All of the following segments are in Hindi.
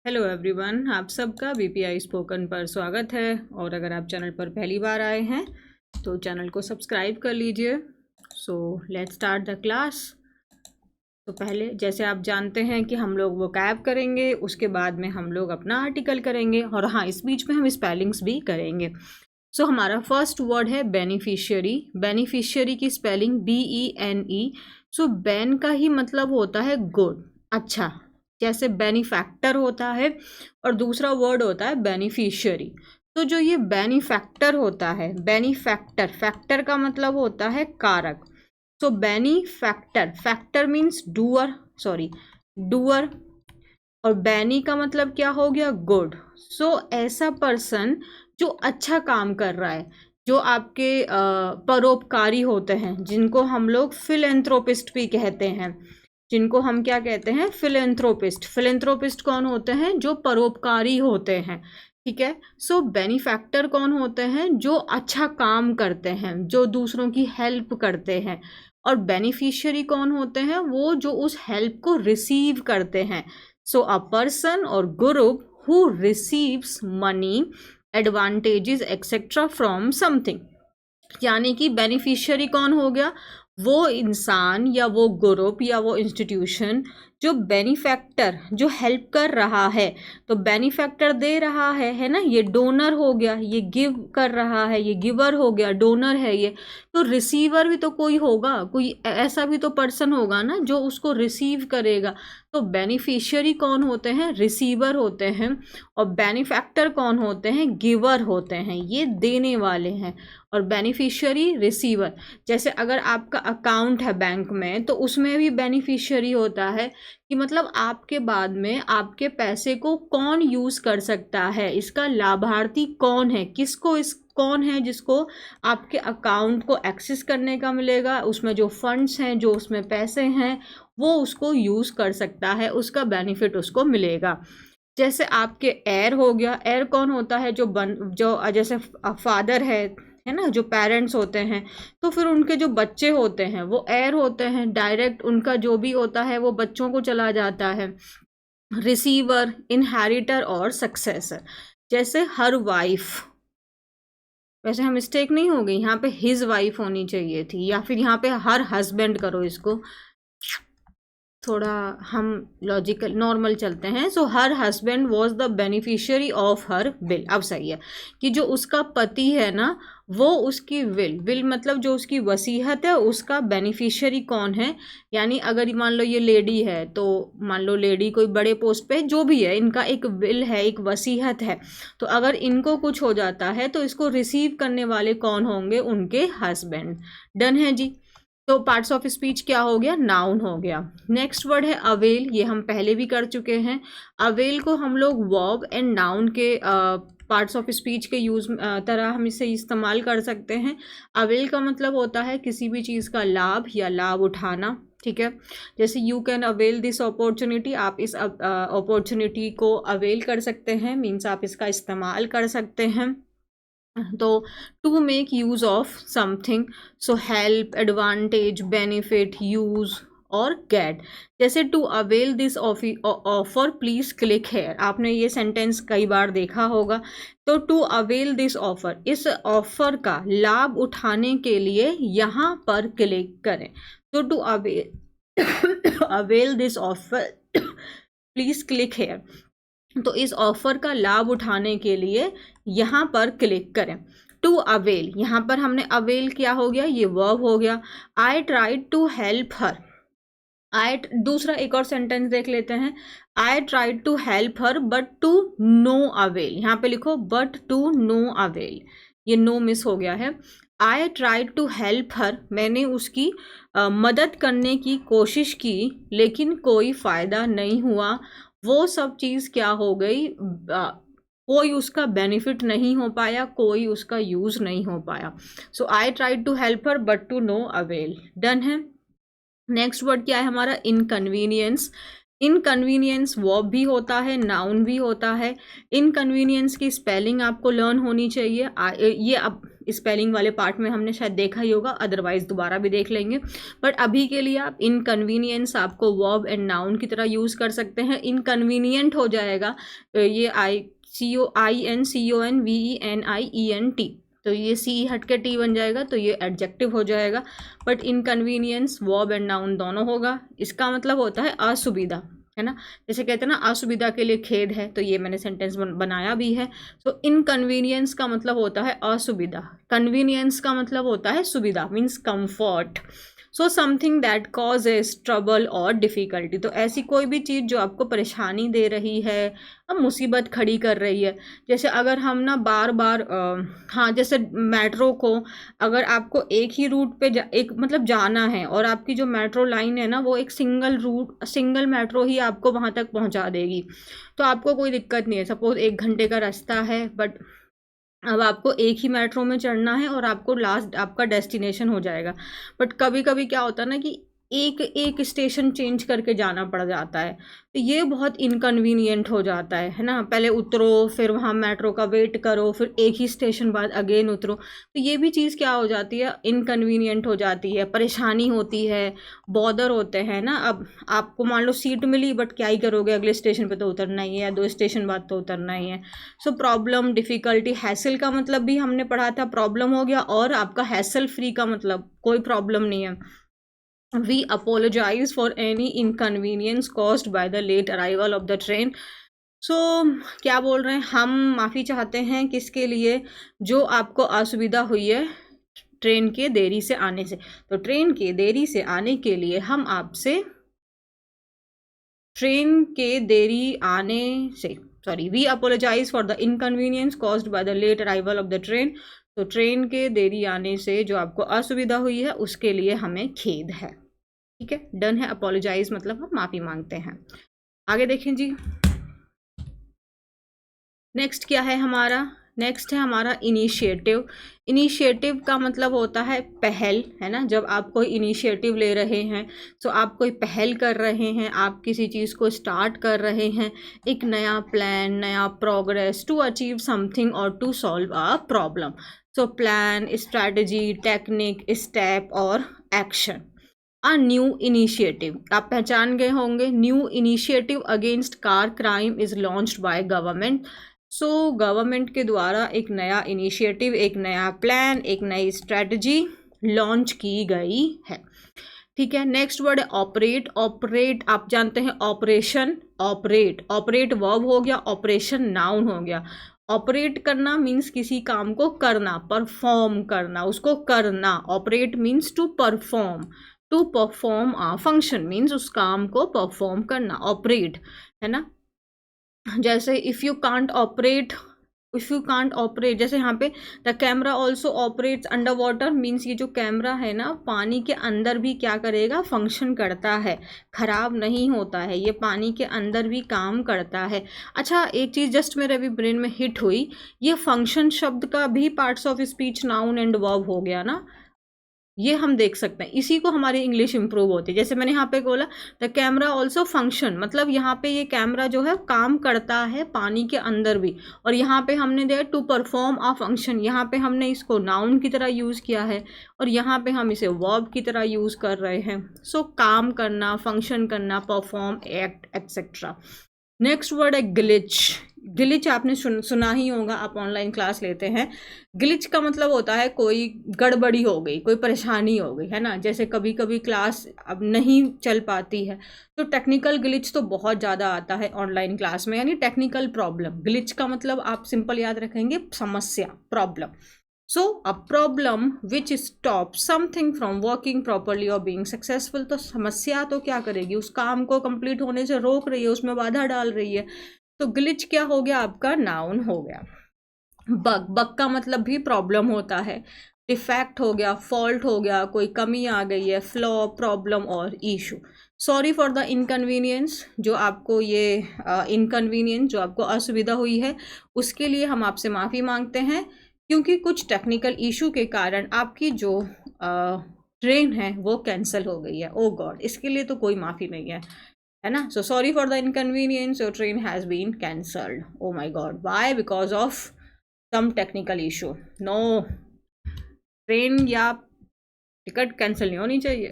हेलो एवरीवन, आप सबका बीपीआई स्पोकन पर स्वागत है। और अगर आप चैनल पर पहली बार आए हैं तो चैनल को सब्सक्राइब कर लीजिए। So let's start the class. तो पहले जैसे आप जानते हैं कि हम लोग वोकैब करेंगे, उसके बाद में हम लोग अपना आर्टिकल करेंगे और हाँ, इस बीच में हम स्पेलिंग्स भी करेंगे। सो हमारा फर्स्ट वर्ड है बेनिफिशियरी। बेनिफिशियरी की स्पेलिंग BENE। सो बेन का ही मतलब होता है गुड, अच्छा, जैसे बेनिफैक्टर होता है और दूसरा वर्ड होता है बेनिफिशियरी। तो जो ये बेनिफैक्टर होता है, बेनिफैक्टर, फैक्टर का मतलब होता है कारक। तो benefactor, factor means doer, sorry doer, और बैनी का मतलब क्या हो गया, गुड। सो ऐसा पर्सन जो अच्छा काम कर रहा है, जो आपके परोपकारी होते हैं, जिनको हम लोग फिलेंथ्रोपिस्ट भी कहते हैं, जिनको हम क्या कहते हैं, फिलेंथ्रोपिस्ट। फिलेंथ्रोपिस्ट कौन होते हैं, जो परोपकारी होते हैं, ठीक है। सो बेनिफैक्टर कौन होते हैं, जो अच्छा काम करते हैं, जो दूसरों की हेल्प करते हैं। और बेनिफिशियरी कौन होते हैं, वो जो उस हेल्प को रिसीव करते हैं। So a person or group who receives money, advantages etc. from something। यानी कि बेनिफिशियरी कौन हो गया, वो इंसान या वो ग्रुप या वो इंस्टीट्यूशन जो बेनिफैक्टर, जो हेल्प कर रहा है। तो बेनिफैक्टर दे रहा है ना, ये डोनर हो गया, ये गिव कर रहा है, ये गिवर हो गया, डोनर है ये। तो रिसीवर भी तो कोई होगा, कोई ऐसा भी तो पर्सन होगा ना जो उसको रिसीव करेगा। तो बेनिफिशियरी कौन होते हैं, रिसीवर होते हैं। और बेनिफैक्टर कौन होते हैं, गिवर होते हैं, ये देने वाले हैं। और बेनिफिशियरी रिसीवर, जैसे अगर आपका अकाउंट है बैंक में, तो उसमें भी बेनिफिशियरी होता है कि मतलब आपके बाद में आपके पैसे को कौन यूज़ कर सकता है, इसका लाभार्थी कौन है, किसको इस कौन है जिसको आपके अकाउंट को एक्सेस करने का मिलेगा, उसमें जो फंड्स हैं, जो उसमें पैसे हैं, वो उसको यूज़ कर सकता है, उसका बेनिफिट उसको मिलेगा। जैसे आपके एयर हो गया, एयर कौन होता है, जो जैसे फादर है ना, जो पेरेंट्स होते हैं, तो फिर उनके जो बच्चे होते हैं वो एयर होते हैं, डायरेक्ट उनका जो भी होता है वो बच्चों को चला जाता है। रिसीवर, इनहेरिटर और सक्सेसर। जैसे हर वाइफ, वैसे हम मिस्टेक नहीं हो गई, यहाँ पे हिज वाइफ होनी चाहिए थी, या फिर यहाँ पे हर हस्बैंड करो, इसको थोड़ा हम लॉजिकल नॉर्मल चलते हैं। So her husband was the beneficiary of her will. अब सही है कि जो उसका पति है ना, वो उसकी विल मतलब जो उसकी वसीयत है, उसका बेनिफिशियरी कौन है। यानी अगर मान लो ये लेडी है, तो मान लो लेडी कोई बड़े पोस्ट पे जो भी है, इनका एक विल है, एक वसीयत है। तो अगर इनको कुछ हो जाता है तो इसको रिसीव करने वाले कौन होंगे, उनके हस्बैंड। डन है जी। तो पार्ट्स ऑफ स्पीच क्या हो गया, नाउन हो गया। नेक्स्ट वर्ड है अवेल, ये हम पहले भी कर चुके हैं। अवेल को हम लोग वर्ब एंड नाउन के पार्ट्स ऑफ स्पीच के यूज तरह हम इसे इस्तेमाल कर सकते हैं। अवेल का मतलब होता है किसी भी चीज़ का लाभ या लाभ उठाना, ठीक है। जैसे you can avail this opportunity, आप इस अपॉर्चुनिटी को अवेल कर सकते हैं, मीन्स आप इसका इस्तेमाल कर सकते हैं। तो to make use of something, so help, advantage, benefit, use और गेट। जैसे to avail this offer please click here, आपने ये सेंटेंस कई बार देखा होगा। तो टू अवेल दिस ऑफर, इस ऑफर का लाभ उठाने के लिए यहाँ पर क्लिक करें। तो to avail avail this offer please click here, तो इस ऑफर का लाभ उठाने के लिए यहाँ पर क्लिक करें। टू अवेल, यहाँ पर हमने अवेल क्या हो गया, ये वर्ब हो गया। I tried to help her, I, दूसरा एक और सेंटेंस देख लेते हैं। I tried to help her but to no avail, यहाँ पे लिखो बट टू नो अवेल, ये नो मिस हो गया है। आई ट्राइड टू हेल्प हर, मैंने उसकी मदद करने की कोशिश की लेकिन कोई फ़ायदा नहीं हुआ। वो सब चीज़ क्या हो गई, कोई उसका बेनिफिट नहीं हो पाया, कोई उसका यूज़ नहीं हो पाया। So I tried to help her but to no avail. Done है। नेक्स्ट वर्ड क्या है हमारा, इनकन्वीनियंस। इनकन्वीनियंस वर्ब भी होता है, नाउन भी होता है। इनकन्वीनियंस की स्पेलिंग आपको लर्न होनी चाहिए। ये अब स्पेलिंग वाले पार्ट में हमने शायद देखा ही होगा, अदरवाइज दोबारा भी देख लेंगे। बट अभी के लिए आप इनकन्वीनियंस आपको वर्ब एंड नाउन की तरह यूज़ कर सकते हैं। इनकन्वीनियंट हो जाएगा ये COINCONVENIENT, तो ये सी हट के टी बन जाएगा, तो ये एडजेक्टिव हो जाएगा। But inconvenience verb and noun दोनों होगा। इसका मतलब होता है असुविधा, है ना। जैसे कहते हैं ना असुविधा के लिए खेद है, तो ये मैंने सेंटेंस बनाया भी है। तो इनकन्वीनियंस का मतलब होता है असुविधा, कन्वीनियंस का मतलब होता है सुविधा, means comfort. So something that causes trouble और डिफ़िकल्टी, तो ऐसी कोई भी चीज़ जो आपको परेशानी दे रही है, अब मुसीबत खड़ी कर रही है। जैसे अगर हम ना बार बार हाँ, जैसे मेट्रो को अगर आपको एक ही रूट पे एक मतलब जाना है, और आपकी जो मेट्रो लाइन है ना वो एक सिंगल मेट्रो ही आपको वहाँ तक पहुँचा देगी, तो आपको कोई दिक्कत नहीं है। सपोज 1 घंटे का रास्ता है, बट अब आपको एक ही मेट्रो में चढ़ना है और आपको लास्ट आपका डेस्टिनेशन हो जाएगा। बट कभी कभी क्या होता है ना कि एक स्टेशन चेंज करके जाना पड़ जाता है, तो ये बहुत इनकन्वीनियंट हो जाता है ना। पहले उतरो, फिर वहाँ मेट्रो का वेट करो, फिर एक ही स्टेशन बाद अगेन उतरो, तो ये भी चीज़ क्या हो जाती है, इनकन्वीनियंट हो जाती है, परेशानी होती है, बॉदर होते हैं ना। अब आपको मान लो सीट मिली, बट क्या ही करोगे, अगले स्टेशन पे तो उतरना ही है, या 2 स्टेशन बाद तो उतरना ही है। सो प्रॉब्लम, डिफ़िकल्टी, हैसल का मतलब भी हमने पढ़ा था, प्रॉब्लम हो गया, और आपका हैसल फ्री का मतलब कोई प्रॉब्लम नहीं है। We apologize for any inconvenience caused by the late arrival of the train. So क्या बोल रहे हैं, हम माफ़ी चाहते हैं किसके लिए, जो आपको असुविधा हुई है ट्रेन के देरी से आने से। तो ट्रेन के देरी से आने के लिए हम आपसे we apologize for the inconvenience caused by the late arrival of the train. तो ट्रेन के देरी आने से जो आपको असुविधा हुई है उसके लिए हमें खेद है। ठीक है, डन है। अपोलोजाइज मतलब हम माफ़ी मांगते हैं। आगे देखें जी, नेक्स्ट क्या है हमारा, नेक्स्ट है हमारा इनिशिएटिव। इनिशिएटिव का मतलब होता है पहल, है ना। जब आप कोई इनिशिएटिव ले रहे हैं, तो आप कोई पहल कर रहे हैं, आप किसी चीज़ को स्टार्ट कर रहे हैं, एक नया प्लान, नया प्रोग्रेस, टू अचीव समथिंग और to solve a problem. So plan, strategy, technique, step और एक्शन। अ न्यू इनिशिएटिव, आप पहचान गए होंगे, new initiative against car crime is launched by government. So government के द्वारा एक नया इनिशिएटिव, एक नया प्लान, एक नई स्ट्रेटजी लॉन्च की गई है। ठीक है, नेक्स्ट वर्ड है ऑपरेट। ऑपरेट आप जानते हैं ऑपरेशन, ऑपरेट वर्ब हो गया, ऑपरेशन नाउन हो गया। ऑपरेट करना मीन्स किसी काम को करना, परफॉर्म करना, उसको करना। Operate means to perform, to perform a function means उस काम को परफॉर्म करना, ऑपरेट, है ना। जैसे इफ़ यू कांट ऑपरेट, जैसे यहाँ पे the camera also operates under water means ये जो कैमरा है ना पानी के अंदर भी क्या करेगा, फंक्शन करता है, खराब नहीं होता है, ये पानी के अंदर भी काम करता है। अच्छा, एक चीज़ जस्ट मेरे अभी ब्रेन में हिट हुई, ये फंक्शन शब्द का भी parts of speech noun and verb हो गया ना, ये हम देख सकते हैं। इसी को हमारी इंग्लिश इंप्रूव होती है। जैसे मैंने यहाँ पे बोला द कैमरा ऑल्सो फंक्शन, मतलब यहाँ पे ये कैमरा जो है काम करता है पानी के अंदर भी, और यहाँ पे हमने दिया टू परफॉर्म अ फंक्शन, यहाँ पे हमने इसको नाउन की तरह यूज़ किया है, और यहाँ पे हम इसे वर्ब की तरह यूज़ कर रहे हैं। सो काम करना, फंक्शन करना, perform, act, etcetera. Next word है ग्लिच। ग्लिच आपने सुना ही होगा, आप ऑनलाइन क्लास लेते हैं। ग्लिच का मतलब होता है कोई गड़बड़ी हो गई, कोई परेशानी हो गई, है ना। जैसे कभी कभी क्लास अब नहीं चल पाती है, तो टेक्निकल ग्लिच तो बहुत ज़्यादा आता है ऑनलाइन क्लास में, यानी टेक्निकल प्रॉब्लम। ग्लिच का मतलब आप सिंपल याद रखेंगे, समस्या, problem. So a problem which stop something from working properly और बीइंग सक्सेसफुल। तो समस्या तो क्या करेगी, उस काम को कंप्लीट होने से रोक रही है, उसमें बाधा डाल रही है। तो ग्लिच क्या हो गया, आपका नाउन हो गया। बग का मतलब भी प्रॉब्लम होता है। डिफेक्ट हो गया, फॉल्ट हो गया, कोई कमी आ गई है, फ्लॉ, प्रॉब्लम और issue. Sorry for the inconvenience, जो आपको ये इनकन्वीनियंस जो आपको असुविधा हुई है, उसके लिए हम आपसे माफ़ी मांगते हैं, क्योंकि कुछ टेक्निकल इशू के कारण आपकी जो ट्रेन है वो कैंसिल हो गई है। ओ गॉड, इसके लिए तो कोई माफ़ी नहीं है। है ना. So sorry for the inconvenience, your train has been cancelled. Oh my God, why? Because of some technical issue. No, train या टिकट कैंसिल नहीं होनी चाहिए.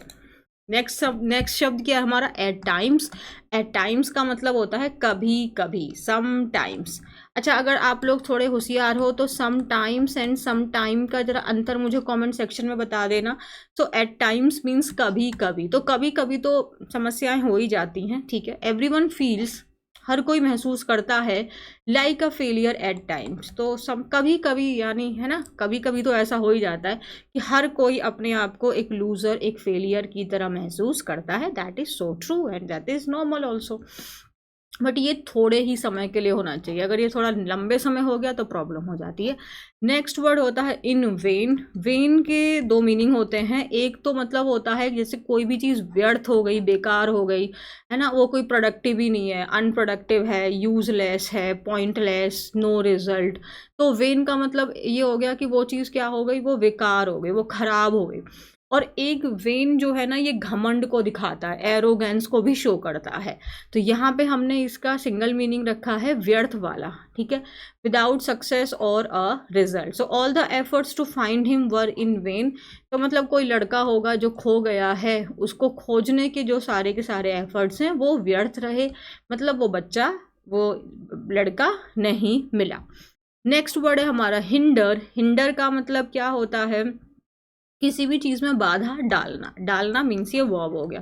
नेक्स्ट शब्द क्या है हमारा? Eight times. एट टाइम्स का मतलब होता है कभी कभी, सम टाइम्स. अच्छा, अगर आप लोग थोड़े होशियार हो तो sometimes and some time का जरा अंतर मुझे कमेंट सेक्शन में बता देना. सो एट टाइम्स मीन्स कभी कभी. तो कभी कभी तो समस्याएं हो ही जाती हैं, ठीक है. एवरीवन फील्स, हर कोई महसूस करता है, like a failure eight times. तो सब कभी कभी यानी, है ना, कभी कभी तो ऐसा हो ही जाता है कि हर कोई अपने आप को एक लूजर, एक फेलियर की तरह महसूस करता है. That is so true and that is normal also. But ये थोड़े ही समय के लिए होना चाहिए. अगर ये थोड़ा लंबे समय हो गया तो प्रॉब्लम हो जाती है. नेक्स्ट वर्ड होता है इन वेन. वेन के दो मीनिंग होते हैं. एक तो मतलब होता है जैसे कोई भी चीज़ व्यर्थ हो गई, बेकार हो गई, है ना, वो कोई प्रोडक्टिव ही नहीं है, अनप्रोडक्टिव है, यूजलेस है, पॉइंटलेस, नो रिजल्ट. तो वेन का मतलब ये हो गया कि वो चीज़ क्या हो गई, वो बेकार हो गई, वो खराब हो गई. और एक वेन जो है ना, ये घमंड को दिखाता है, एरोगेंस को भी शो करता है. तो यहाँ पे हमने इसका सिंगल मीनिंग रखा है व्यर्थ वाला, ठीक है. विदाउट सक्सेस और a result. So all the efforts to find him were in vain. तो मतलब कोई लड़का होगा जो खो गया है, उसको खोजने के जो सारे के सारे एफर्ट्स हैं वो व्यर्थ रहे. मतलब वो बच्चा, वो लड़का नहीं मिला. नेक्स्ट वर्ड है हमारा हिंडर. हिंडर का मतलब क्या होता है? किसी भी चीज़ में बाधा डालना. डालना मीन्स ये वर्ब हो गया.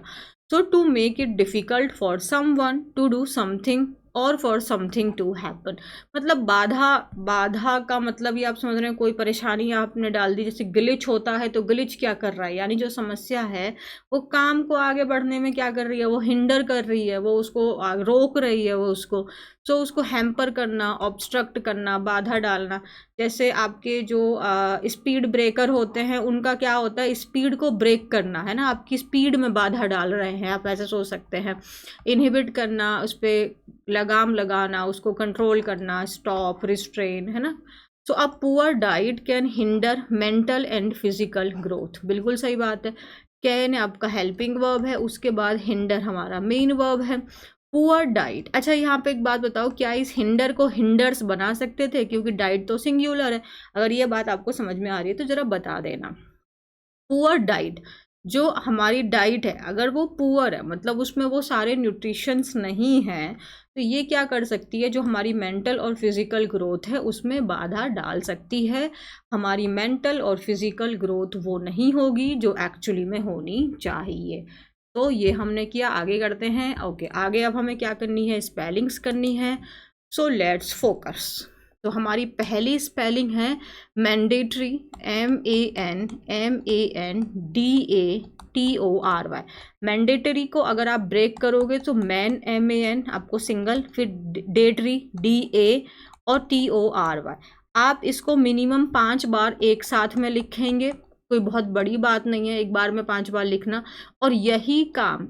So to make it difficult for someone to do something और फॉर समथिंग टू हैपन. मतलब बाधा. बाधा का मतलब ये आप समझ रहे हैं, कोई परेशानी आपने डाल दी. जैसे ग्लिच होता है, तो ग्लिच क्या कर रहा है, यानी जो समस्या है वो काम को आगे बढ़ने में क्या कर रही है, वो हिंडर कर रही है, वो उसको रोक रही है, वो उसको. सो उसको हैम्पर करना, ऑब्स्ट्रक्ट करना, बाधा डालना. जैसे आपके जो स्पीड ब्रेकर होते हैं, उनका क्या होता है, स्पीड को ब्रेक करना, है ना. आपकी स्पीड में बाधा डाल रहे हैं, आप ऐसे सोच सकते हैं. इनहिबिट करना, उस पर लगाम लगाना, उसको कंट्रोल करना, स्टॉप, रिस्ट्रेन, है ना. So a poor diet can hinder mental and physical growth. बिल्कुल सही बात है. कैन आपका हेल्पिंग वर्ब है, उसके बाद हिंडर हमारा मेन वर्ब है. Poor diet. अच्छा, यहाँ पे एक बात बताओ, क्या इस हिंडर को हिंडर्स बना सकते थे? क्योंकि डाइट तो सिंगुलर है. अगर ये बात आपको समझ में आ रही है तो जरा बता देना. पुअर डाइट, जो हमारी डाइट है अगर वो पुअर है, मतलब उसमें वो सारे न्यूट्रिशंस नहीं हैं, तो ये क्या कर सकती है, जो हमारी मेंटल और फिजिकल ग्रोथ है उसमें बाधा डाल सकती है. हमारी मेंटल और फिजिकल ग्रोथ वो नहीं होगी जो एक्चुअली में होनी चाहिए. तो ये हमने किया. आगे करते हैं. ओके, आगे अब हमें क्या करनी है, स्पेलिंग्स करनी है. So let's focus. तो हमारी पहली स्पेलिंग है मैंडेटरी. MANDATORY. मैंडेटरी को अगर आप ब्रेक करोगे तो MAN आपको सिंगल, फिर डेटरी DA और TORY. आप इसको मिनिमम 5 बार एक साथ में लिखेंगे. कोई बहुत बड़ी बात नहीं है एक बार में 5 बार लिखना. और यही काम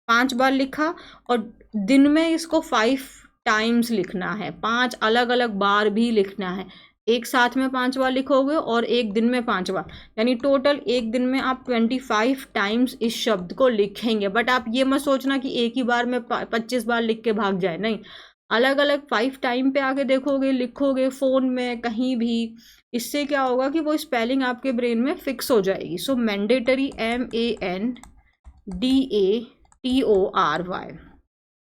5 बार लिखा और दिन में इसको 5 टाइम्स लिखना है. 5 अलग अलग बार भी लिखना है. एक साथ में 5 बार लिखोगे और एक दिन में 5 बार, यानी टोटल एक दिन में आप 25 टाइम्स इस शब्द को लिखेंगे. बट आप ये मत सोचना कि एक ही बार में 25 बार लिख के भाग जाए. नहीं, अलग अलग 5 टाइम पे आके देखोगे, लिखोगे फ़ोन में कहीं भी. इससे क्या होगा कि वो स्पेलिंग आपके ब्रेन में फिक्स हो जाएगी. सो मैंडेटरी MANDATORY.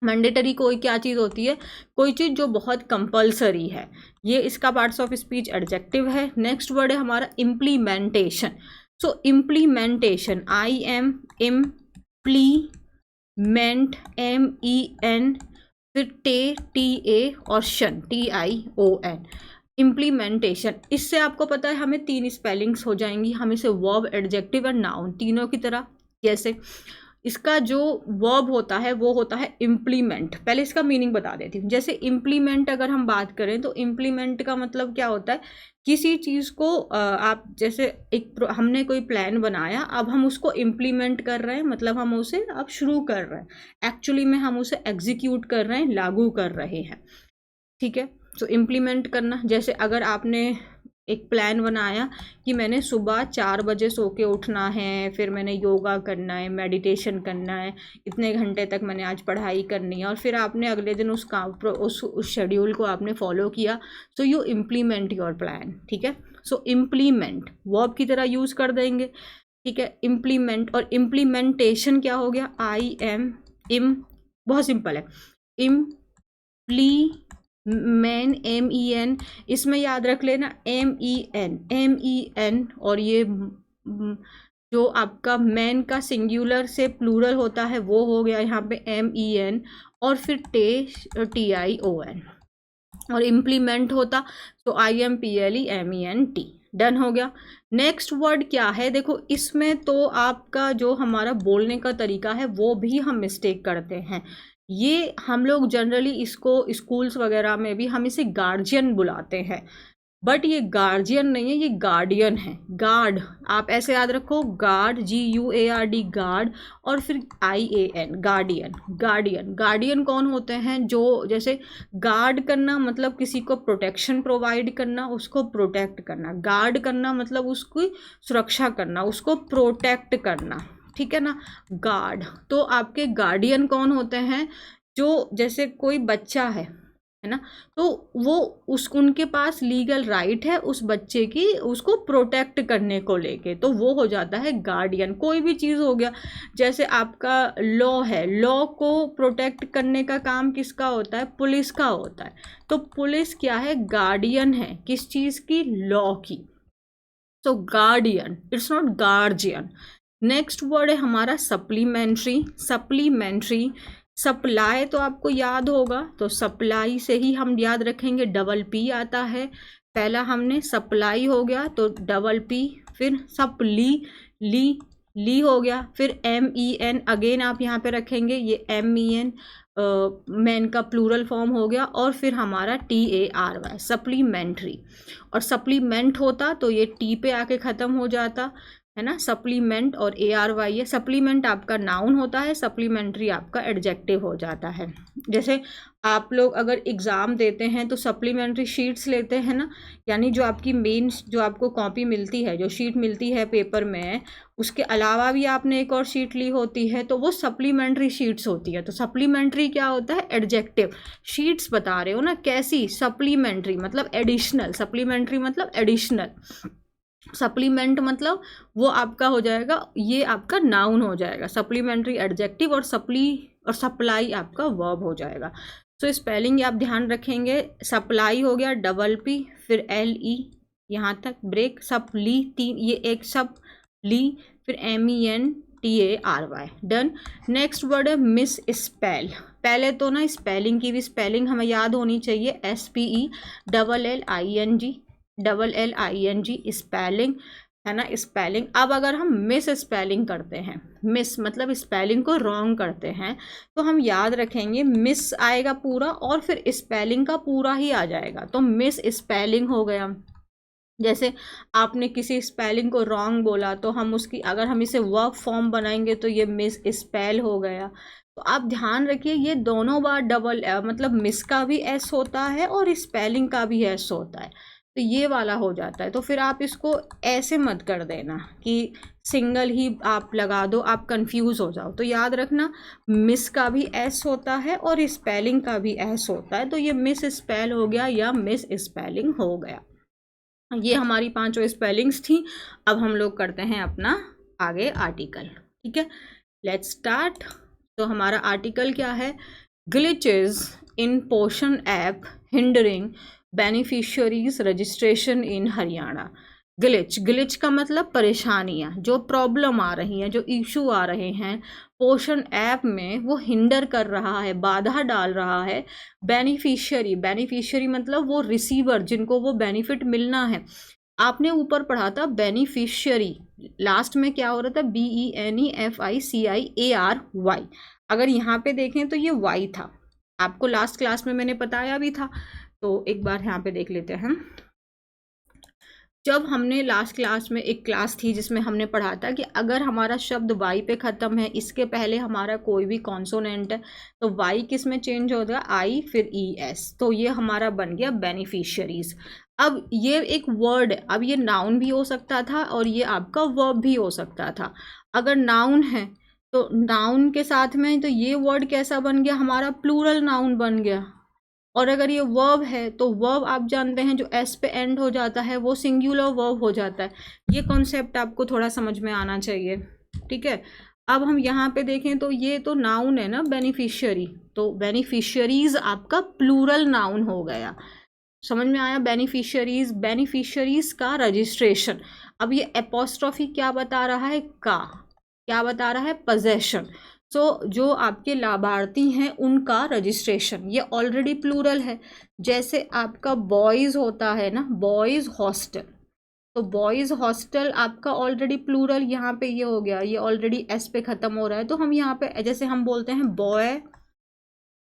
मैंडेटरी कोई क्या चीज़ होती है, कोई चीज़ जो बहुत कंपलसरी है. ये इसका पार्ट्स ऑफ स्पीच एडजेक्टिव है. नेक्स्ट वर्ड है हमारा इम्प्लीमेंटेशन. सो इम्प्लीमेंटेशन, इम्प्लीमेंट MEN, फिर TA और शन TION. इम्प्लीमेंटेशन, इससे आपको पता है हमें 3 स्पेलिंग्स हो जाएंगी. हम इसे वर्ब, एडजेक्टिव और नाउन तीनों की तरह. जैसे इसका जो वर्ब होता है वो होता है इम्प्लीमेंट. पहले इसका मीनिंग बता देती हूँ. जैसे इम्प्लीमेंट अगर हम बात करें तो इम्प्लीमेंट का मतलब क्या होता है, किसी चीज़ को आप जैसे हमने कोई प्लान बनाया, अब हम उसको इम्प्लीमेंट कर रहे हैं, मतलब हम उसे अब शुरू कर रहे हैं. एक्चुअली में हम उसे एग्जीक्यूट कर रहे हैं, लागू कर रहे हैं. ठीक है. सो इम्प्लीमेंट करना, जैसे अगर आपने एक प्लान बनाया कि मैंने सुबह 4 बजे सो के उठना है, फिर मैंने योगा करना है, मेडिटेशन करना है, इतने घंटे तक मैंने आज पढ़ाई करनी है, और फिर आपने अगले दिन उस शेड्यूल को आपने फॉलो किया. So you implement your plan. ठीक है. सो इम्प्लीमेंट वर्ब की तरह यूज़ कर देंगे. ठीक है. इम्प्लीमेंट और इम्प्लीमेंटेशन क्या हो गया? इम बहुत सिंपल है. MEN इसमें याद रख लेना MEN और ये जो आपका मैन का सिंगुलर से प्लूरल होता है वो हो गया यहाँ पे MEN, और फिर TION, और इम्प्लीमेंट होता तो IMPLEMENT. डन हो गया. नेक्स्ट वर्ड क्या है? देखो इसमें तो आपका जो हमारा बोलने का तरीका है वो भी हम मिस्टेक करते हैं. ये हम लोग जनरली इसको स्कूल्स वगैरह में भी हम इसे गार्जियन बुलाते हैं, बट ये गार्जियन नहीं है, ये गार्डियन है. गार्ड आप ऐसे याद रखो, गार्ड GUARD गार्ड, और फिर IAN गार्डियन. गार्डियन कौन होते हैं? जो जैसे गार्ड करना मतलब किसी को प्रोटेक्शन प्रोवाइड करना, उसको प्रोटेक्ट करना. गार्ड करना मतलब उसकी सुरक्षा करना, उसको प्रोटेक्ट करना. ठीक है ना. गार्ड. तो आपके गार्डियन कौन होते हैं? जो जैसे कोई बच्चा है ना, तो वो उनके पास लीगल राइट है उस बच्चे की उसको प्रोटेक्ट करने को लेके, तो वो हो जाता है गार्डियन. कोई भी चीज़ हो गया, जैसे आपका लॉ है, लॉ को प्रोटेक्ट करने का काम किसका होता है? पुलिस का होता है. तो पुलिस क्या है? गार्डियन है. किस चीज़ की? लॉ की. तो guardian, it's not guardian. Next word है हमारा सप्लीमेंट्री. सप्लाई तो आपको याद होगा, तो सप्लाई से ही हम याद रखेंगे, डबल P आता है. पहला हमने सप्लाई हो गया तो डबल P, फिर ली हो गया, फिर MEN अगेन आप यहाँ पे रखेंगे, ये MEN मैन का प्लूरल फॉर्म हो गया, और फिर हमारा TARY सप्लीमेंट्री. और सप्लीमेंट होता तो ये T पे आके ख़त्म हो जाता है ना. सप्लीमेंट और ARY है. सप्लीमेंट आपका नाउन होता है, सप्लीमेंट्री आपका एडजेक्टिव हो जाता है. जैसे आप लोग अगर एग्ज़ाम देते हैं तो सप्लीमेंट्री शीट्स लेते हैं ना, यानी जो आपकी मेन जो आपको कॉपी मिलती है, जो शीट मिलती है पेपर में, उसके अलावा भी आपने एक और शीट ली होती है, तो वो सप्लीमेंट्री शीट्स होती है. तो सप्लीमेंट्री क्या होता है? एडजेक्टिव. शीट्स बता रहे हो ना कैसी? सप्लीमेंट्री मतलब एडिशनल, सप्लीमेंट्री मतलब एडिशनल. सप्लीमेंट मतलब वो आपका हो जाएगा, ये आपका नाउन हो जाएगा, सप्लीमेंट्री एडजेक्टिव, और सप्लाई आपका वर्ब हो जाएगा. तो स्पेलिंग आप ध्यान रखेंगे. सप्लाई हो गया डबल P, फिर LE यहाँ तक ब्रेक, सप्ली 3, ये एक सप्ली, फिर MENTARY. डन. नेक्स्ट वर्ड है मिस स्पेल. पहले तो ना स्पेलिंग की भी स्पेलिंग हमें याद होनी चाहिए. SPELLING स्पेलिंग है ना, स्पेलिंग. अब अगर हम मिस स्पेलिंग करते हैं, मिस मतलब स्पेलिंग को रॉन्ग करते हैं, तो हम याद रखेंगे मिस आएगा पूरा और फिर स्पेलिंग का पूरा ही आ जाएगा, तो मिस स्पेलिंग हो गया. जैसे आपने किसी स्पेलिंग को रॉन्ग बोला तो हम उसकी अगर हम इसे वर्ब फॉर्म बनाएंगे तो ये मिस स्पेल हो गया. तो आप ध्यान रखिए ये दोनों बार डबल मतलब मिस का भी S होता है और स्पेलिंग का भी S होता है, तो ये वाला हो जाता है. तो फिर आप इसको ऐसे मत कर देना कि सिंगल ही आप लगा दो, आप कंफ्यूज हो जाओ. तो याद रखना मिस का भी S होता है और स्पेलिंग का भी S होता है, तो ये मिस स्पेल हो गया या मिस स्पेलिंग हो गया. ये हमारी 5 स्पेलिंग्स थी. अब हम लोग करते हैं अपना आगे आर्टिकल. ठीक है, लेट्स स्टार्ट. तो हमारा आर्टिकल क्या है? ग्लिचेस इन पोषण app hindering beneficiaries registration in Haryana. Glitch का मतलब परेशानियाँ, जो प्रॉब्लम आ रही हैं, जो इशू आ रहे हैं पोषण ऐप में, वो हिंडर कर रहा है, बाधा डाल रहा है बेनिफिशियरी मतलब वो रिसीवर जिनको वो बेनिफिट मिलना है. आपने ऊपर पढ़ा था बेनिफिशियरी, लास्ट में क्या हो रहा था? BENEFICIARY. अगर यहाँ पे देखें तो ये Y था, आपको लास्ट क्लास में मैंने बताया भी था, तो एक बार यहाँ पे देख लेते हैं. जब हमने लास्ट क्लास में, एक क्लास थी जिसमें हमने पढ़ा था कि अगर हमारा शब्द वाई पे ख़त्म है, इसके पहले हमारा कोई भी कॉन्सोनेंट है, तो वाई किस में चेंज होगा, आई फिर ई एस, तो ये हमारा बन गया बेनिफिशियरीज। अब ये एक वर्ड है, अब ये नाउन भी हो सकता था और ये आपका वर्ब भी हो सकता था। अगर नाउन है तो नाउन के साथ में तो ये वर्ड कैसा बन गया, हमारा प्लूरल नाउन बन गया। और अगर ये वर्ब है तो वर्ब आप जानते हैं जो एस पे एंड हो जाता है वो सिंगुलर वर्ब हो जाता है। ये कॉन्सेप्ट आपको थोड़ा समझ में आना चाहिए, ठीक है। अब हम यहाँ पे देखें तो ये तो नाउन है ना बेनिफिशियरी, तो बेनिफिशियरीज आपका प्लूरल नाउन हो गया। समझ में आया, बेनिफिशियरीज, बेनिफिशियरीज का रजिस्ट्रेशन। अब ये एपोस्ट्रॉफी क्या बता रहा है, का क्या बता रहा है, पोजेशन। सो जो आपके लाभार्थी हैं उनका रजिस्ट्रेशन, ये ऑलरेडी प्लूरल है। जैसे आपका बॉयज़ होता है ना, बॉयज़ हॉस्टल, तो बॉयज़ हॉस्टल आपका ऑलरेडी प्लूरल, यहाँ पे ये हो गया, ये ऑलरेडी एस पे ख़त्म हो रहा है, तो हम यहाँ पे जैसे हम बोलते हैं बॉय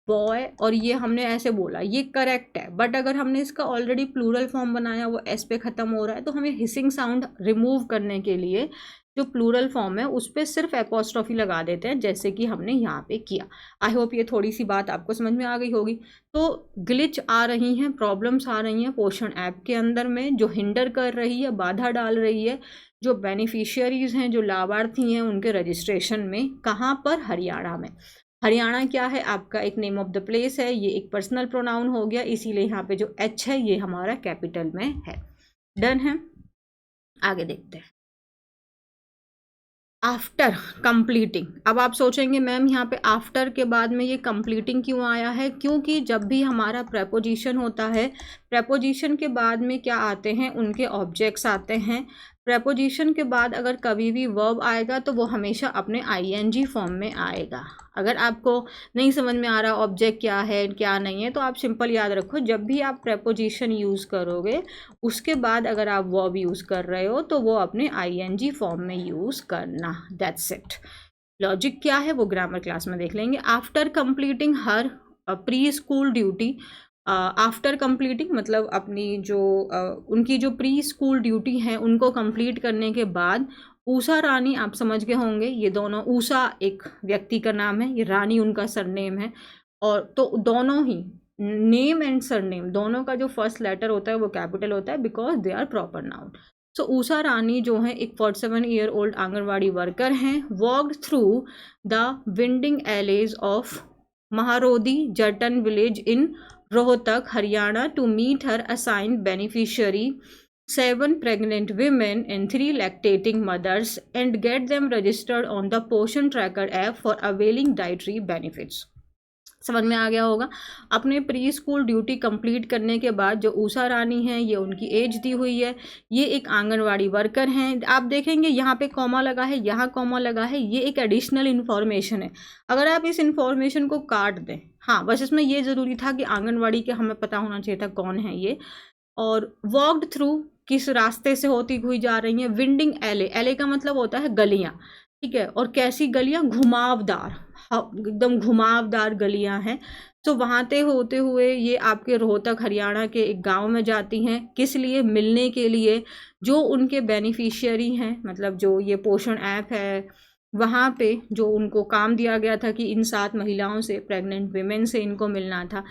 बॉय, और ये हमने ऐसे बोला, ये करेक्ट है। बट अगर हमने इसका ऑलरेडी प्लूरल फॉर्म बनाया, वो एस पे ख़त्म हो रहा है, तो हमें हिसिंग साउंड रिमूव करने के लिए जो प्लूरल फॉर्म है उस पर सिर्फ एपोस्ट्रॉफी लगा देते हैं, जैसे कि हमने यहाँ पे किया। आई होप ये थोड़ी सी बात आपको समझ में आ गई होगी। तो ग्लिच आ रही हैं, प्रॉब्लम्स आ रही हैं पोषण ऐप के अंदर में, जो हिंडर कर रही है, बाधा डाल रही है जो बेनिफिशियरीज हैं, जो लाभार्थी हैं, उनके रजिस्ट्रेशन में। कहाँ पर, हरियाणा में। हरियाणा क्या है आपका, एक नेम ऑफ द प्लेस है, ये एक पर्सनल प्रोनाउन हो गया, इसीलिए यहाँ पे जो एच है ये हमारा कैपिटल में है। डन है, आगे देखते हैं। आफ्टर कंप्लीटिंग, अब आप सोचेंगे मैम यहाँ पे आफ्टर के बाद में ये कंप्लीटिंग क्यों आया है, क्योंकि जब भी हमारा प्रेपोजिशन होता है, प्रेपोजिशन के बाद में क्या आते हैं, उनके ऑब्जेक्ट्स आते हैं। प्रेपोजिशन के बाद अगर कभी भी वर्ब आएगा तो वो हमेशा अपने आईएनजी फॉर्म में आएगा। अगर आपको नहीं समझ में आ रहा ऑब्जेक्ट क्या है क्या नहीं है, तो आप सिंपल याद रखो, जब भी आप प्रेपोजिशन यूज़ करोगे उसके बाद अगर आप वर्ब यूज़ कर रहे हो तो वो अपने आईएनजी फॉर्म में यूज़ करना, दैट्स इट। लॉजिक क्या है वो ग्रामर क्लास में देख लेंगे। आफ्टर कंप्लीटिंग हर pre school duty, after completing मतलब अपनी जो उनकी जो प्री स्कूल ड्यूटी है उनको कंप्लीट करने के बाद, ऊषा रानी आप समझ गए होंगे, ये दोनों, ऊषा एक व्यक्ति का नाम है, ये रानी उनका सरनेम है, और तो दोनों ही नेम एंड सरनेम दोनों का जो फर्स्ट लेटर होता है वो कैपिटल होता है, because they are proper noun. So Usha Rani जो है एक 47 ईयर ओल्ड आंगनवाड़ी वर्कर हैं, walked through the winding alleys of Maharodi Jatan village in Rohtak, Haryana to meet her assigned beneficiary, 7 pregnant women and 3 lactating mothers, and get them registered on the Poshan Tracker app for availing dietary benefits। समझ में आ गया होगा। अपने प्री स्कूल ड्यूटी कंप्लीट करने के बाद जो ऊषा रानी हैं, ये उनकी एज दी हुई है, ये एक आंगनवाड़ी वर्कर हैं। आप देखेंगे यहाँ पे कॉमा लगा है, यहाँ कॉमा लगा है, ये एक एडिशनल इन्फॉर्मेशन है। अगर आप इस इन्फॉर्मेशन को काट दें, हाँ बस इसमें ये ज़रूरी था कि आंगनवाड़ी के हमें पता होना चाहिए था कौन है ये। और वॉक्ड थ्रू, किस रास्ते से होती हुई जा रही हैं, विंडिंग एले, एले का मतलब होता है गलियाँ, ठीक है। और कैसी गलियाँ, घुमावदार, एकदम घुमावदार गलियां हैं। तो वहाँ पे होते हुए ये आपके रोहतक हरियाणा के एक गांव में जाती हैं, किस लिए, मिलने के लिए जो उनके बेनिफिशियरी हैं, मतलब जो ये पोषण ऐप है वहाँ पे जो उनको काम दिया गया था कि इन 7 महिलाओं से, प्रेग्नेंट विमेन से इनको मिलना था।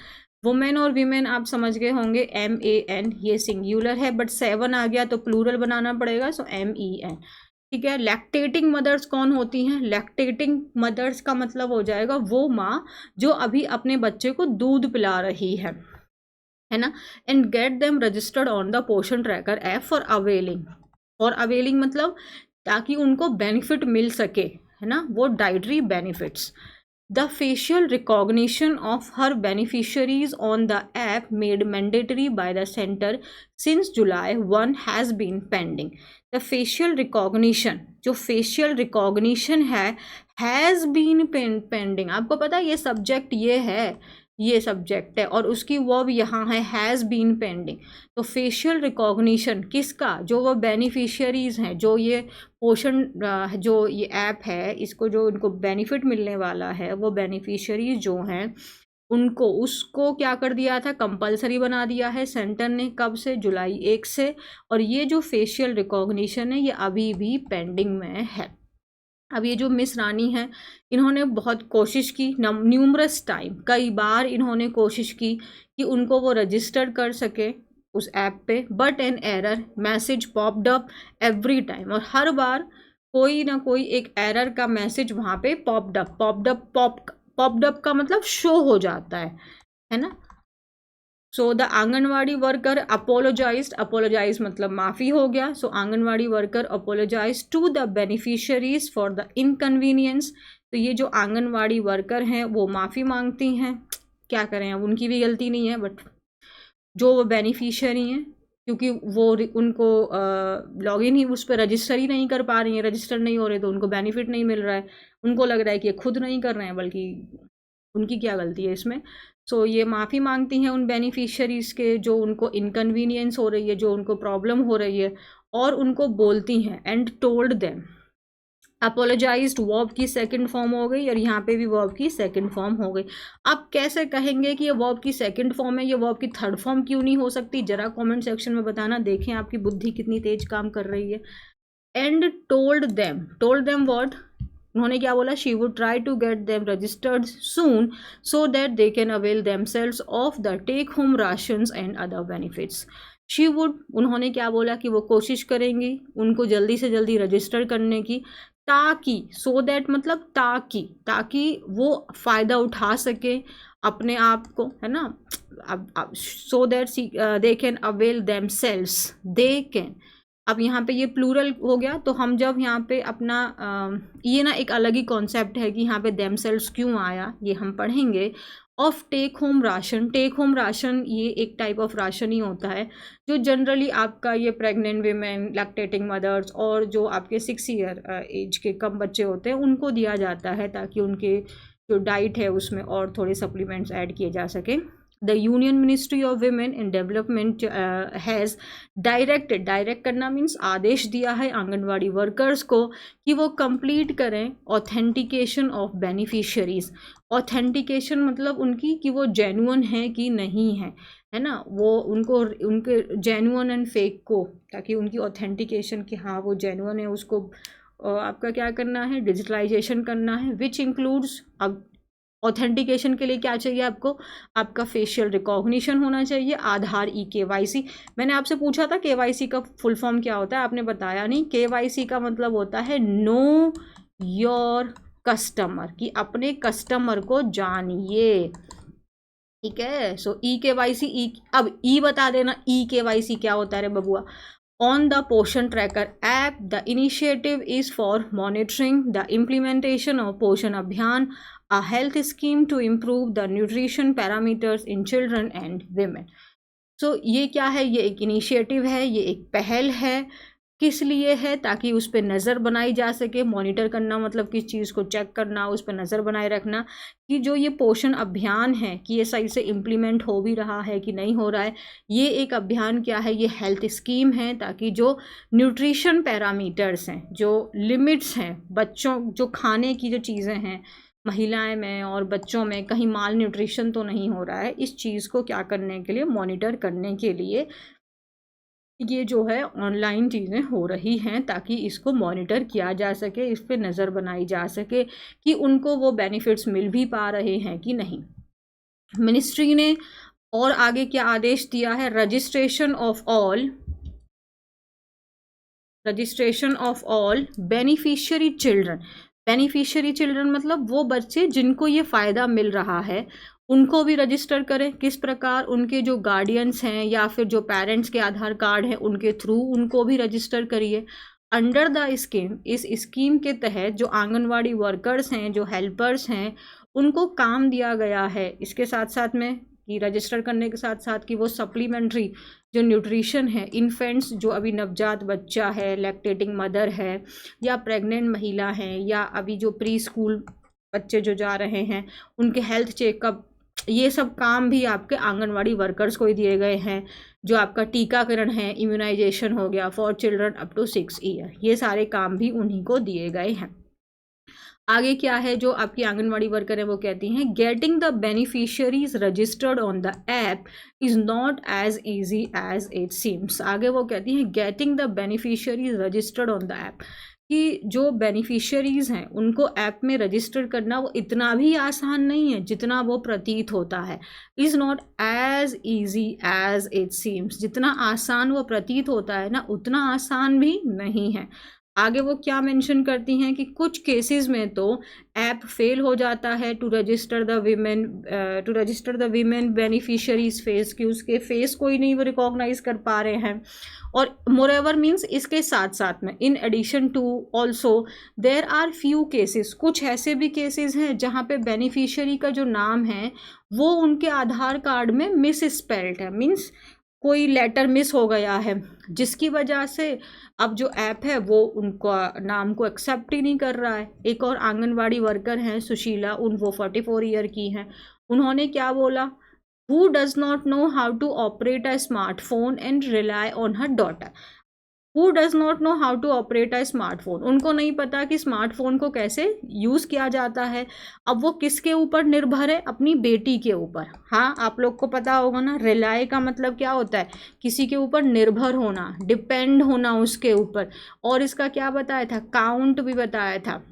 वुमेन और वीमेन आप समझ गए होंगे, MAN, ये सिंगुलर है, बट 7 आ गया तो प्लूरल बनाना पड़ेगा, सो MEN, ठीक है। लैक्टेटिंग मदर्स कौन होती हैं, लैक्टेटिंग मदर्स का मतलब हो जाएगा वो माँ जो अभी अपने बच्चे को दूध पिला रही है ना। And gate them registered on the पोषण ट्रैकर ऐप फॉर अवेलिंग, और अवेलिंग मतलब ताकि उनको बेनिफिट मिल सके, है ना, वो dietary benefits. The facial recognition of her beneficiaries on the app made mandatory by the center since July 1 has been pending. The facial recognition, जो facial recognition है, has been pending। आपको पता है ये सब्जेक्ट ये है, ये सब्जेक्ट है, और उसकी वर्ब यहाँ है हैज़ बीन पेंडिंग। तो फेशियल रिकॉग्निशन किसका, जो वो बेनिफिशियरीज़ हैं, जो ये पोषण जो ये ऐप है, इसको जो इनको बेनिफिट मिलने वाला है, वो बेनिफिशियरीज जो हैं उनको उसको क्या कर दिया था, कंपलसरी बना दिया है सेंटर ने। कब से? जुलाई 1 से। और ये जो फेशियल रिकॉग्निशन है ये अभी भी पेंडिंग में है। अब ये जो मिस रानी है, इन्होंने बहुत कोशिश की, न्यूमरस टाइम, कई बार इन्होंने कोशिश की कि उनको वो रजिस्टर कर सके उस ऐप पे, but an error message popped up every time. और हर बार कोई ना कोई एक एरर का मैसेज वहाँ पे पॉप्ड अप का मतलब शो हो जाता है ना। So the anganwadi worker apologise मतलब माफ़ी हो गया। So anganwadi worker apologise to the beneficiaries for the inconvenience. तो ये जो आंगनवाड़ी वर्कर हैं वो माफ़ी मांगती हैं। क्या करें, अब उनकी भी गलती नहीं है, बट जो वो बेनिफिशियरी हैं, क्योंकि वो उनको लॉगिन ही उस पर रजिस्टर ही नहीं कर पा रही हैं, रजिस्टर नहीं हो रहे तो उनको बेनिफिट नहीं मिल रहा है। उनको लग रहा है कि ये खुद नहीं कर रहे हैं, बल्कि उनकी क्या गलती है इसमें। सो ये माफ़ी मांगती हैं उन बेनिफिशियरीज़ के जो उनको इनकन्वीनियंस हो रही है, जो उनको प्रॉब्लम हो रही है, और उनको बोलती हैं and told them. Apologised verb की सेकंड फॉर्म हो गई, और यहाँ पे भी वर्ब की सेकंड फॉर्म हो गई। आप कैसे कहेंगे कि ये वर्ब की सेकंड फॉर्म है, ये वर्ब की थर्ड फॉर्म क्यों नहीं हो सकती? जरा कमेंट सेक्शन में बताना, देखें आपकी बुद्धि कितनी तेज काम कर रही है। And told them what? उन्होंने क्या बोला? She would try to get them registered soon so that they can avail themselves of the take home rations and other benefits. She would, उन्होंने क्या बोला कि वो कोशिश करेंगी उनको जल्दी से जल्दी रजिस्टर करने की, ताकि, सो दैट मतलब ताकि वो फ़ायदा उठा सके अपने आप को, है ना। अब सो that they can avail themselves, they can, अब यहाँ पे ये प्लूरल हो गया, तो हम जब यहाँ पे अपना ये ना एक अलग ही कॉन्सेप्ट है कि यहाँ पे देमसेल्व्स क्यों आया, ये हम पढ़ेंगे। ऑफ टेक होम राशन ये एक टाइप ऑफ राशन ही होता है जो जनरली आपका ये प्रेग्नेंट वीमेन, लैक्टेटिंग मदर्स और जो आपके 6 ईयर एज के कम बच्चे होते हैं उनको दिया जाता है, ताकि उनके जो डाइट है उसमें और थोड़े सप्लीमेंट्स ऐड किए जा सके। The union ministry of women in development has direct करना मीन्स आदेश दिया है आंगनवाड़ी वर्कर्स को कि वो कंप्लीट करें ऑथेंटिकेशन ऑफ बेनिफिशियरीज। ऑथेंटिकेशन मतलब उनकी कि वो जेन्युइन है कि नहीं है ना, वो उनको उनके जेन्युइन एंड फेक को, ताकि उनकी ऑथेंटिकेशन कि हाँ वो जेन्युइन है, उसको आपका क्या करना है, डिजिटलाइजेशन करना है, विच इंक्लूड्स, अब ऑथेंटिकेशन के लिए क्या चाहिए आपको, आपका फेशियल रिकॉग्निशन होना चाहिए, आधार, KYC। मैंने आपसे पूछा था KYC का फुल फॉर्म क्या होता है, आपने बताया नहीं। KYC का मतलब होता है नो योर कस्टमर, कि अपने कस्टमर को जानिए, ठीक है। सो KYC, अब बता देना KYC क्या होता है रे बबुआ। On the Poshan Tracker app, the initiative is for monitoring the implementation of Poshan Abhiyan, a health scheme to improve the nutrition parameters in children and women. So ये क्या है, ये एक इनिशिएटिव है, ये एक पहल है। किस लिए है? ताकि उस पर नज़र बनाई जा सके। मॉनिटर करना मतलब किस चीज़ को चेक करना, उस पर नज़र बनाए रखना कि जो ये पोषण अभियान है कि ये सही से इम्प्लीमेंट हो भी रहा है कि नहीं हो रहा है। ये एक अभियान क्या है, ये हेल्थ स्कीम है, ताकि जो न्यूट्रिशन पैरामीटर्स हैं, जो लिमिट्स हैं, बच्चों जो खाने की जो चीज़ें हैं महिलाएं में और बच्चों में, कहीं माल न्यूट्रिशन तो नहीं हो रहा है, इस चीज़ को क्या करने के लिए, मॉनिटर करने के लिए ये जो है ऑनलाइन चीज़ें हो रही हैं, ताकि इसको मॉनिटर किया जा सके, इस पर नज़र बनाई जा सके कि उनको वो बेनिफिट्स मिल भी पा रहे हैं कि नहीं। मिनिस्ट्री ने और आगे क्या आदेश दिया है, registration of all beneficiary children मतलब वो बच्चे जिनको ये फ़ायदा मिल रहा है उनको भी रजिस्टर करें। किस प्रकार, उनके जो गार्डियंस हैं या फिर जो पेरेंट्स के आधार कार्ड हैं उनके थ्रू उनको भी रजिस्टर करिए। अंडर द स्कीम, इस स्कीम के तहत जो आंगनवाड़ी वर्कर्स हैं, जो हेल्पर्स हैं, उनको काम दिया गया है इसके साथ साथ में कि रजिस्टर करने के साथ साथ कि वो सप्लीमेंट्री जो न्यूट्रिशन है, इन्फेंट्स जो अभी नवजात बच्चा है, लैक्टेटिंग मदर है या प्रेग्नेंट महिला है या अभी जो प्री स्कूल बच्चे जो जा रहे हैं उनके हेल्थ चेकअप, ये सब काम भी आपके आंगनवाड़ी वर्कर्स को ही दिए गए हैं। जो आपका टीकाकरण है, इम्यूनाइजेशन हो गया for children up to 6 year, ये सारे काम भी उन्हीं को दिए गए हैं। आगे क्या है जो आपकी आंगनवाड़ी वर्कर है वो कहती हैं, getting the beneficiaries registered on the app is not as easy as it seems. आगे वो कहती हैं getting the beneficiaries registered on the app, कि जो बेनिफिशियरीज हैं उनको ऐप में रजिस्टर करना वो इतना भी आसान नहीं है जितना वो प्रतीत होता है। Is not as easy as it seems, जितना आसान वो प्रतीत होता है ना उतना आसान भी नहीं है। आगे वो क्या मेंशन करती हैं कि कुछ केसेस में तो ऐप फेल हो जाता है to register the women beneficiaries face, कि उसके फेस को ही नहीं वो रिकॉग्नाइज कर पा रहे हैं। और मोरेवर मीन्स इसके साथ साथ में in addition to also there are few cases, कुछ ऐसे भी केसेस हैं जहाँ पे बेनिफिशियरी का जो नाम है वो उनके आधार कार्ड में मिस स्पेल्ड है, मीन्स कोई लेटर मिस हो गया है, जिसकी वजह से अब जो ऐप है वो उनका नाम को एक्सेप्ट ही नहीं कर रहा है। एक और आंगनवाड़ी वर्कर हैं सुशीला, वो 44 ईयर की हैं। उन्होंने क्या बोला, who does not know how to operate a smartphone and rely on her daughter. Who does not know how to operate a smartphone, उनको नहीं पता कि स्मार्टफोन को कैसे यूज़ किया जाता है। अब वो किसके ऊपर निर्भर है, अपनी बेटी के ऊपर। हाँ, आप लोग को पता होगा ना, रिलाई का मतलब क्या होता है, किसी के ऊपर निर्भर होना, डिपेंड होना उसके ऊपर। और इसका क्या बताया था, काउंट भी बताया था,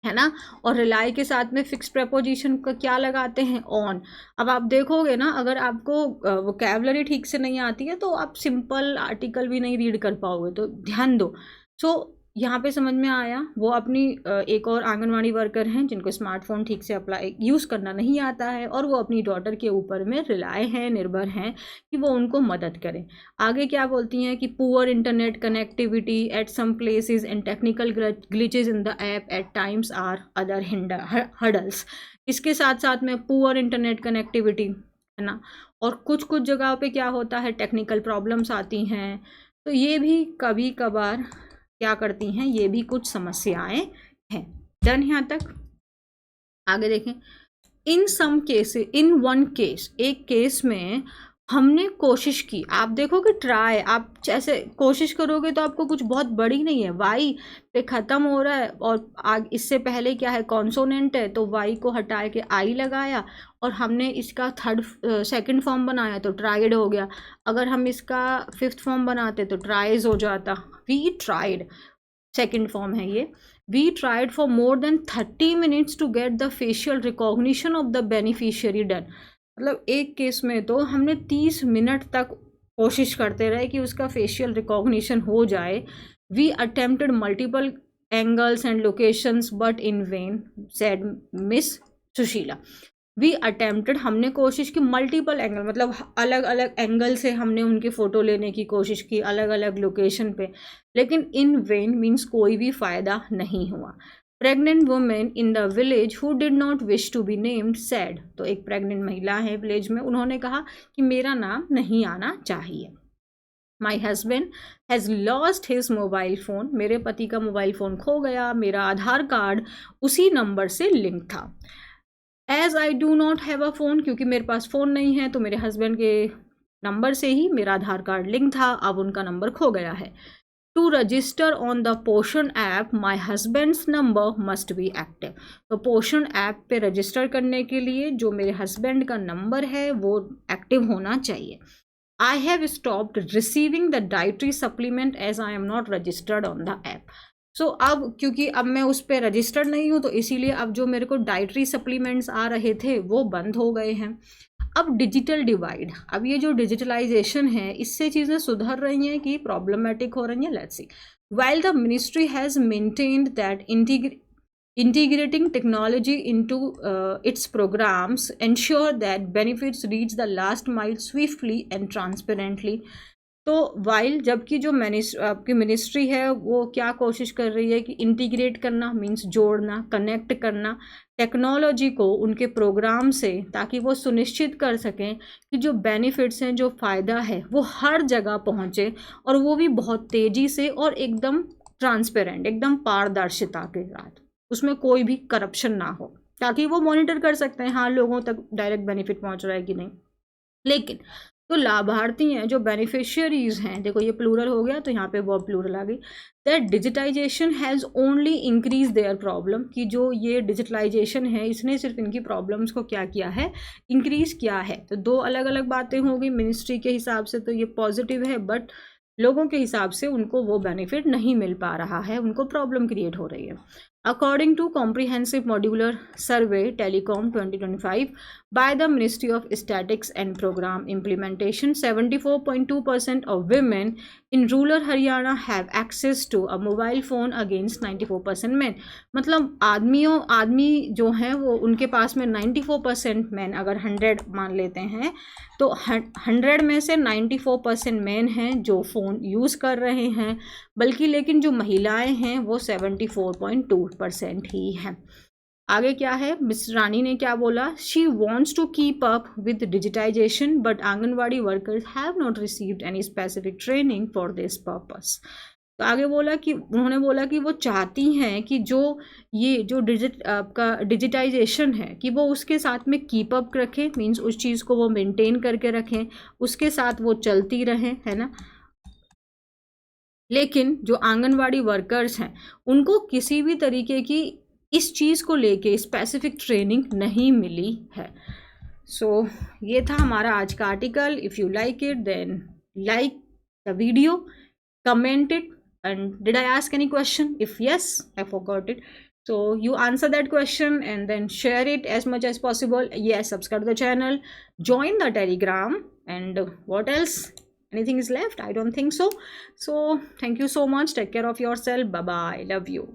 है ना। और रिलाई के साथ में फिक्स प्रपोजिशन का क्या लगाते हैं, ऑन। अब आप देखोगे ना, अगर आपको वोकैबुलरी ठीक से नहीं आती है तो आप सिंपल आर्टिकल भी नहीं रीड कर पाओगे, तो ध्यान दो। सो यहाँ पे समझ में आया। वो अपनी एक और आंगनवाड़ी वर्कर हैं जिनको स्मार्टफोन ठीक से अप्लाई यूज़ करना नहीं आता है, और वो अपनी डॉटर के ऊपर में रिलाय हैं, निर्भर हैं कि वो उनको मदद करें। आगे क्या बोलती हैं कि poor internet connectivity at some places and technical glitches in the app at times are other hurdles. इसके साथ साथ में पुअर इंटरनेट कनेक्टिविटी है ना, और कुछ कुछ जगहों पे क्या होता है, टेक्निकल प्रॉब्लम्स आती हैं, तो ये भी कभी कभार क्या करती हैं, ये भी कुछ समस्याएं हैं। डन यहाँ तक। आगे देखें, in some cases, in one case, एक केस में हमने कोशिश की। आप देखोगे ट्राई, आप जैसे कोशिश करोगे तो आपको कुछ बहुत बड़ी नहीं है, वाई पे ख़त्म हो रहा है, और इससे पहले क्या है, कॉन्सोनेंट है, तो वाई को हटा के आई लगाया, और हमने इसका सेकंड फॉर्म बनाया तो ट्राइड हो गया। अगर हम इसका फिफ्थ फॉर्म बनाते तो ट्राइज हो जाता। वी ट्राइड, सेकेंड फॉर्म है ये। We tried for more than 30 minutes to get the facial recognition of the beneficiary done. मतलब एक केस में तो हमने 30 मिनट तक कोशिश करते रहे कि उसका फेशियल रिकॉग्निशन हो जाए। We attempted multiple angles and locations but in vain, said miss Sushila. We attempted, हमने कोशिश की, मल्टीपल एंगल मतलब अलग अलग एंगल से हमने उनकी फ़ोटो लेने की कोशिश की, अलग अलग लोकेशन पे, लेकिन इन वेन मीन्स कोई भी फ़ायदा नहीं हुआ। Pregnant women in the village who did not wish to be named said, तो एक प्रेग्नेंट महिला है विलेज में, उन्होंने कहा कि मेरा नाम नहीं आना चाहिए। My husband has lost his mobile phone, मेरे पति का मोबाइल फ़ोन खो गया, मेरा आधार कार्ड उसी नंबर से लिंक था। As I do not have a phone, क्योंकि मेरे पास फ़ोन नहीं है तो मेरे हस्बैंड के नंबर से ही मेरा आधार कार्ड लिंक था, अब उनका नंबर खो गया है। To register on the Poshan app my husband's number must be active, तो पोषण ऐप पे रजिस्टर करने के लिए जो मेरे हस्बैंड का नंबर है वो एक्टिव होना चाहिए। I have stopped receiving the dietary supplement as I am not registered on the app. So अब क्योंकि अब मैं उस पर रजिस्टर्ड नहीं हूँ तो इसीलिए अब जो मेरे को डाइटरी सप्लीमेंट्स आ रहे थे वो बंद हो गए हैं। अब डिजिटल डिवाइड, अब ये जो डिजिटलाइजेशन है इससे चीज़ें सुधर रही हैं कि प्रॉब्लमेटिक हो रही हैं, let's see. While the ministry has maintained that integrating technology into its programs ensure that benefits reach the last mile swiftly and transparently। तो वाइल, जबकि जो आपकी मिनिस्ट्री है वो क्या कोशिश कर रही है कि इंटीग्रेट करना मीन्स जोड़ना, कनेक्ट करना टेक्नोलॉजी को उनके प्रोग्राम से, ताकि वो सुनिश्चित कर सकें कि जो बेनिफिट्स हैं, जो फ़ायदा है वो हर जगह पहुँचे, और वो भी बहुत तेज़ी से और एकदम ट्रांसपेरेंट, एकदम पारदर्शिता के साथ, उसमें कोई भी करप्शन ना हो, ताकि वो मॉनिटर कर सकते हैं हाँ लोगों तक डायरेक्ट बेनिफिट पहुँच रहा है कि नहीं। लेकिन तो लाभार्थी हैं, जो बेनिफिशियरीज हैं, देखो ये प्लूरल हो गया तो यहाँ पे वो प्लूरल आ गई, that digitization has only increase their problem, कि जो ये डिजिटलाइजेशन है इसने सिर्फ इनकी प्रॉब्लम्स को क्या किया है, इंक्रीज किया है। तो दो अलग अलग बातें होगी, मिनिस्ट्री के हिसाब से तो ये पॉजिटिव है, बट लोगों के हिसाब से उनको वो बेनिफिट नहीं मिल पा रहा है, उनको प्रॉब्लम क्रिएट हो रही है। According to Comprehensive Modular Survey Telecom 2025 by the Ministry of Statistics and Program Implementation, 74.2% of women in rural Haryana have access to a mobile phone against 94% men। मतलब आदमी जो हैं वो उनके पास में 94% मैन, अगर 100 मान लेते हैं तो 100 में से 94% मैन हैं जो फ़ोन यूज़ कर रहे हैं, बल्कि लेकिन जो महिलाएं हैं वो 74.2% ही हैं। आगे क्या है, मिस रानी ने क्या बोला, she wants to keep up with digitization but anganwadi workers have not received any specific training for this purpose. तो आगे बोला कि उन्होंने बोला कि वो चाहती हैं कि जो डिजिटाइजेशन है कि वो उसके साथ में कीप अप रखें, मीन्स उस चीज़ को वो मेंटेन करके रखें, उसके साथ वो चलती रहें, है ना। लेकिन जो आंगनवाड़ी वर्कर्स हैं उनको किसी भी तरीके की इस चीज़ को लेके स्पेसिफिक ट्रेनिंग नहीं मिली है। सो ये था हमारा आज का article. If you like it then like the video, comment it, and did I ask any question? If yes, I forgot it, so you answer that question and then share it as much as possible. Yes, subscribe to the channel, join the Telegram, and what else, anything is left? I don't think so. So thank you so much, take care of yourself, bye bye, love you.